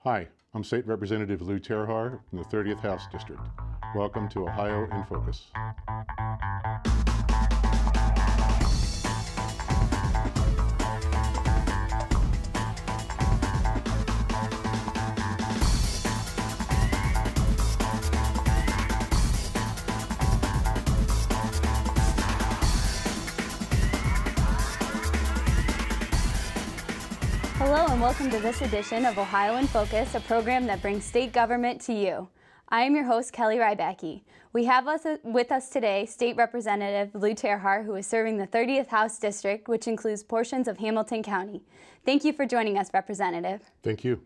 Hi, I'm State Representative Lou Terhar from the 30th House District. Welcome to Ohio in Focus. Hello and welcome to this edition of Ohio in Focus, a program that brings state government to you. I am your host, Kelly Rybacki. We have with us today State Representative Lou Terhar, who is serving the 30th House District, which includes portions of Hamilton County. Thank you for joining us, Representative. Thank you.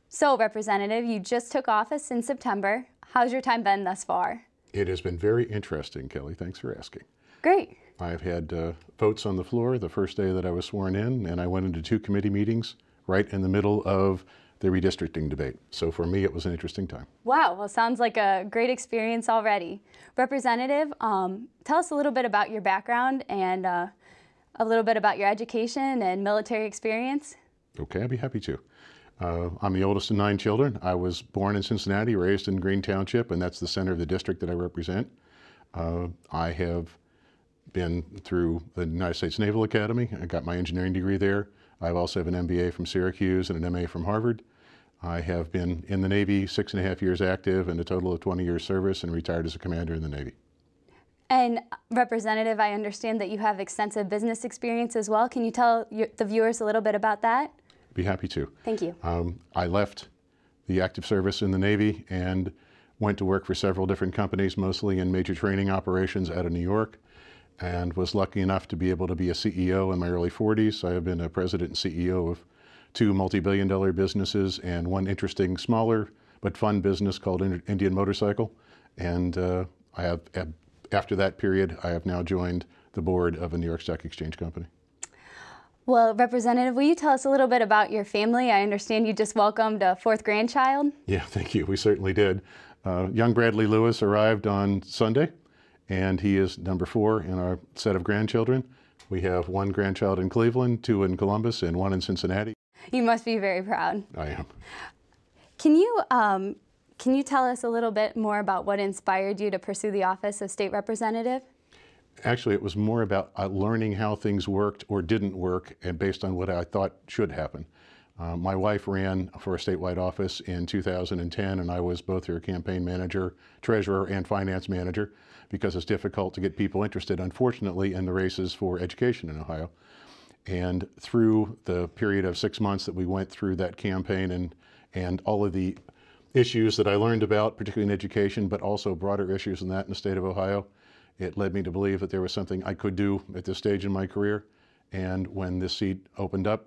So, Representative, you just took office in September. How's your time been thus far? It has been very interesting, Kelly. Thanks for asking. Great. I've had votes on the floor the first day that I was sworn in, and I went into 2 committee meetings right in the middle of the redistricting debate. So for me, it was an interesting time. Wow, well, sounds like a great experience already. Representative, tell us a little bit about your background and a little bit about your education and military experience. Okay, I'd be happy to. I'm the oldest of 9 children. I was born in Cincinnati, raised in Greene Township, and that's the center of the district that I represent. I have been through the United States Naval Academy. I got my engineering degree there. I also have an MBA from Syracuse and an MA from Harvard. I have been in the Navy 6.5 years active and a total of 20 years service, and retired as a commander in the Navy. And Representative, I understand that you have extensive business experience as well. Can you tell the viewers a little bit about that? Be happy to. Thank you. I left the active service in the Navy and went to work for several different companies, mostly in major training operations out of New York, and was lucky enough to be able to be a CEO in my early 40s. I have been a president and CEO of 2 multi-billion-dollar businesses and 1 interesting, smaller but fun business called Indian Motorcycle. And after that period, I have now joined the board of a New York Stock Exchange company. Well, Representative, will you tell us a little bit about your family? I understand you just welcomed a 4th grandchild. Yeah, thank you. We certainly did. Young Bradley Lewis arrived on Sunday, and he is number 4 in our set of grandchildren. We have 1 grandchild in Cleveland, 2 in Columbus, and 1 in Cincinnati. You must be very proud. I am. Can you tell us a little bit more about what inspired you to pursue the office of State Representative? Actually, it was more about learning how things worked or didn't work, and based on what I thought should happen. My wife ran for a statewide office in 2010, and I was both her campaign manager, treasurer, and finance manager, because it's difficult to get people interested, unfortunately, in the races for education in Ohio. And through the period of 6 months that we went through that campaign and all of the issues that I learned about, particularly in education, but also broader issues than that in the state of Ohio, it led me to believe that there was something I could do at this stage in my career. And when this seat opened up,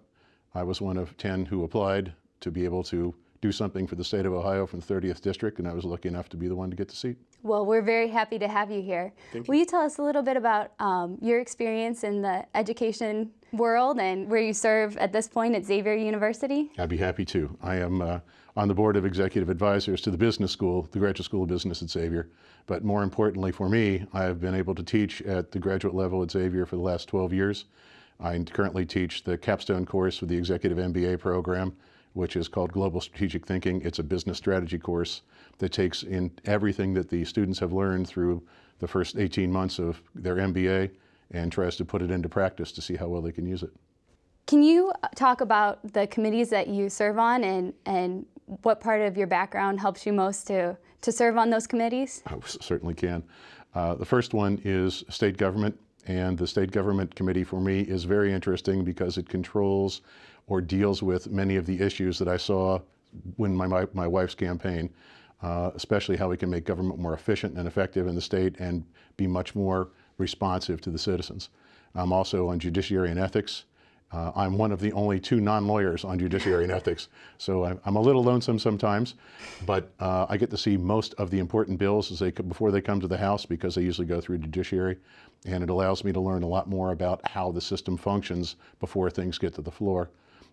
I was one of 10 who applied to be able to do something for the state of Ohio from the 30th District, and I was lucky enough to be the one to get the seat. Well, we're very happy to have you here. Thank you. Will you tell us a little bit about your experience in the education world and where you serve at this point at Xavier University? I'd be happy to. I am on the board of executive advisors to the business school, the Graduate School of Business at Xavier. But more importantly for me, I have been able to teach at the graduate level at Xavier for the last 12 years. I currently teach the capstone course for the Executive MBA program, which is called Global Strategic Thinking. It's a business strategy course that takes in everything that the students have learned through the first 18 months of their MBA and tries to put it into practice to see how well they can use it. Can you talk about the committees that you serve on and what part of your background helps you most to serve on those committees? I certainly can. The first one is state government, and the state government committee for me is very interesting because it controls or deals with many of the issues that I saw when my wife's campaign, especially how we can make government more efficient and effective in the state and be much more responsive to the citizens. I'm also on judiciary and ethics. I'm one of the only 2 non-lawyers on judiciary and ethics, so I'm a little lonesome sometimes, but I get to see most of the important bills before they come to the House, because they usually go through judiciary, and it allows me to learn a lot more about how the system functions before things get to the floor.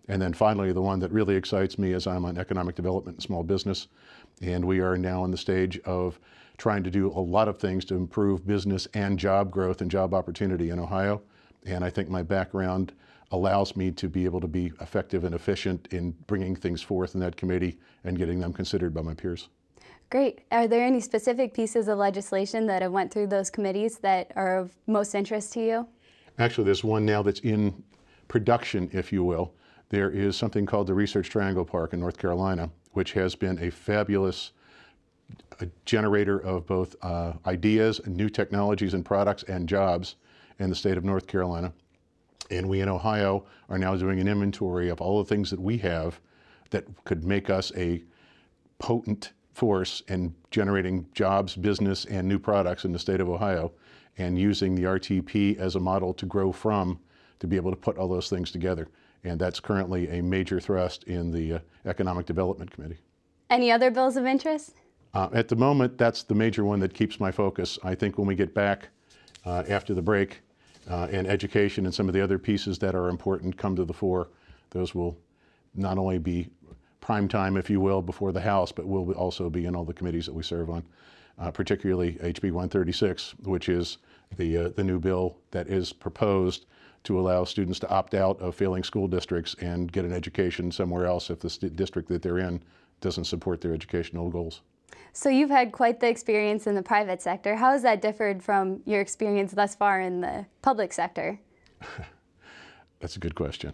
And then finally, the one that really excites me is I'm on economic development and small business, and we are now in the stage of trying to do a lot of things to improve business and job growth and job opportunity in Ohio. And I think my background allows me to be able to be effective and efficient in bringing things forth in that committee and getting them considered by my peers. Great. Are there any specific pieces of legislation that have went through those committees that are of most interest to you? Actually, there's one now that's in production, if you will. There is something called the Research Triangle Park in North Carolina, which has been a fabulous generator of both ideas and new technologies and products and jobs in the state of North Carolina. And we in Ohio are now doing an inventory of all the things that we have that could make us a potent force in generating jobs, business, and new products in the state of Ohio, and using the RTP as a model to grow from, to be able to put all those things together. And that's currently a major thrust in the Economic Development Committee. Any other bills of interest? At the moment, that's the major one that keeps my focus. I think when we get back after the break, and education and some of the other pieces that are important come to the fore, those will not only be prime time, if you will, before the House, but will also be in all the committees that we serve on, particularly HB 136, which is the new bill that is proposed to allow students to opt out of failing school districts and get an education somewhere else if the district that they're in doesn't support their educational goals. So you've had quite the experience in the private sector. How has that differed from your experience thus far in the public sector? That's a good question.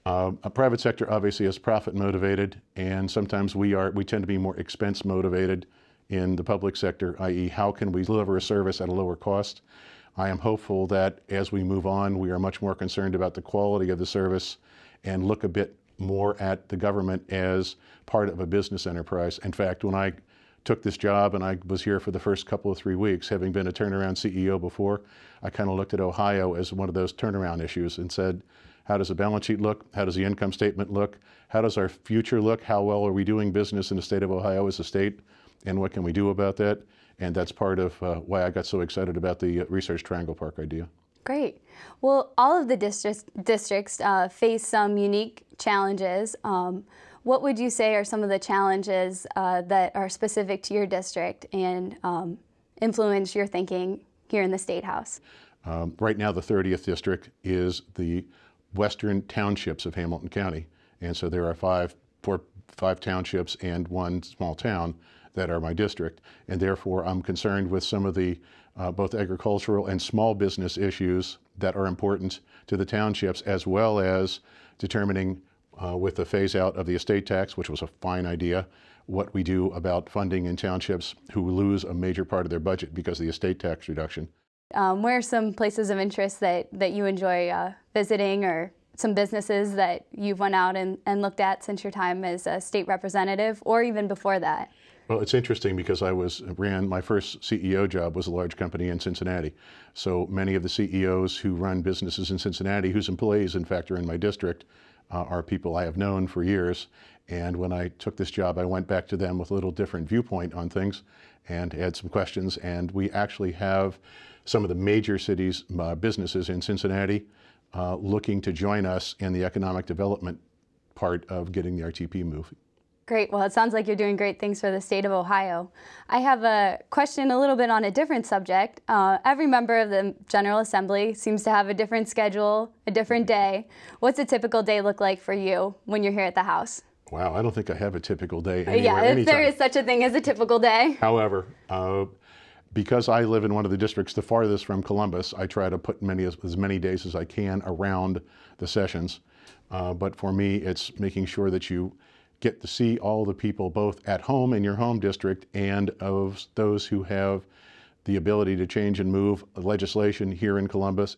A private sector obviously is profit motivated, and sometimes we tend to be more expense motivated in the public sector, i.e. how can we deliver a service at a lower cost? I am hopeful that as we move on, we are much more concerned about the quality of the service and look a bit more at the government as part of a business enterprise. In fact, when I took this job and I was here for the first couple of 3 weeks, having been a turnaround CEO before, I kind of looked at Ohio as one of those turnaround issues and said, how does the balance sheet look? How does the income statement look? How does our future look? How well are we doing business in the state of Ohio as a state? And what can we do about that? And that's part of why I got so excited about the Research Triangle Park idea. Great. Well, all of the districts face some unique challenges. What would you say are some of the challenges that are specific to your district and influence your thinking here in the State House? Right now, the 30th district is the western townships of Hamilton County. And so there are five townships and one small town that are my district. And therefore, I'm concerned with some of the both agricultural and small business issues that are important to the townships, as well as determining with the phase out of the estate tax, which was a fine idea, what we do about funding in townships who lose a major part of their budget because of the estate tax reduction. Where are some places of interest that you enjoy visiting, or some businesses that you've went out and looked at since your time as a state representative, or even before that? Well, it's interesting because my first CEO job was a large company in Cincinnati. So many of the CEOs who run businesses in Cincinnati, whose employees in fact are in my district, are people I have known for years. And when I took this job, I went back to them with a little different viewpoint on things and had some questions. And we actually have some of the major cities, businesses in Cincinnati, looking to join us in the economic development part of getting the RTP moving. Great. Well, it sounds like you're doing great things for the state of Ohio. I have a question a little bit on a different subject. Every member of the General Assembly seems to have a different schedule, a different day. What's a typical day look like for you when you're here at the House? Wow, I don't think I have a typical day anywhere, Yeah, if anytime. there is such a thing as a typical day. However, because I live in one of the districts the farthest from Columbus, I try to put as many days as I can around the sessions. But for me, it's making sure that you get to see all the people both at home in your home district and of those who have the ability to change and move legislation here in Columbus.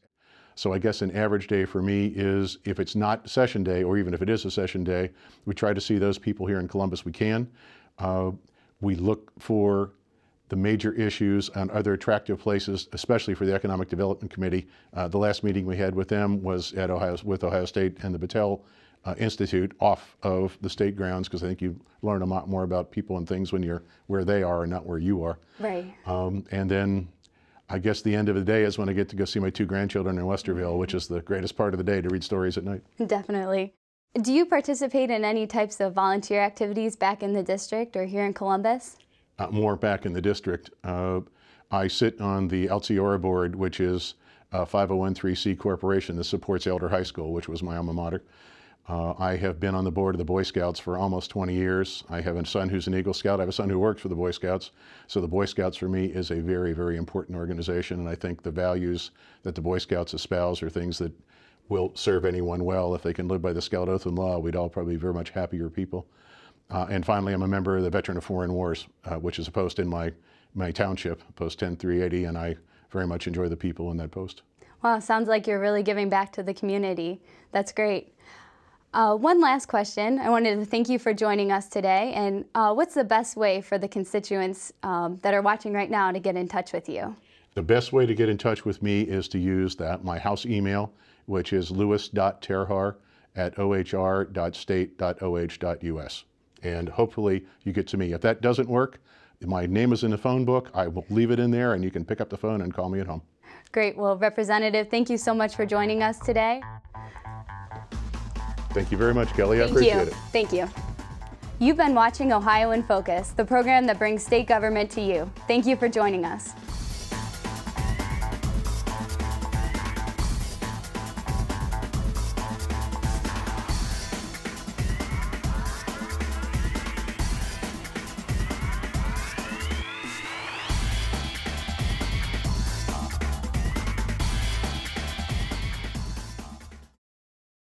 So I guess an average day for me is, if it's not session day, or even if it is a session day, we try to see those people here in Columbus we can. We look for the major issues and other attractive places, especially for the Economic Development Committee. The last meeting we had with them was with Ohio State and the Battelle Institute off of the state grounds, because I think you learn a lot more about people and things when you're where they are and not where you are. Right. And then I guess the end of the day is when I get to go see my 2 grandchildren in Westerville, which is the greatest part of the day, to read stories at night. Definitely. Do you participate in any types of volunteer activities back in the district or here in Columbus? More back in the district. I sit on the Alciora board, which is a 501(c) corporation that supports Elder High School, which was my alma mater. I have been on the board of the Boy Scouts for almost 20 years. I have a son who's an Eagle Scout. I have a son who works for the Boy Scouts. So the Boy Scouts for me is a very, very important organization, and I think the values that the Boy Scouts espouse are things that will serve anyone well. If they can live by the Scout Oath and Law, we'd all probably be very much happier people. And finally, I'm a member of the Veteran of Foreign Wars, which is a post in my township, post 10380, and I very much enjoy the people in that post. Wow, sounds like you're really giving back to the community. That's great. One last question. I wanted to thank you for joining us today. And what's the best way for the constituents that are watching right now to get in touch with you? The best way to get in touch with me is to use my house email, which is lewis.terhar@ohr.state.oh.us. And hopefully you get to me. If that doesn't work, my name is in the phone book. I will leave it in there, and you can pick up the phone and call me at home. Great. Well, Representative, thank you so much for joining us today. Thank you very much, Kelly. I appreciate it. Thank you. You've been watching Ohio in Focus, the program that brings state government to you. Thank you for joining us.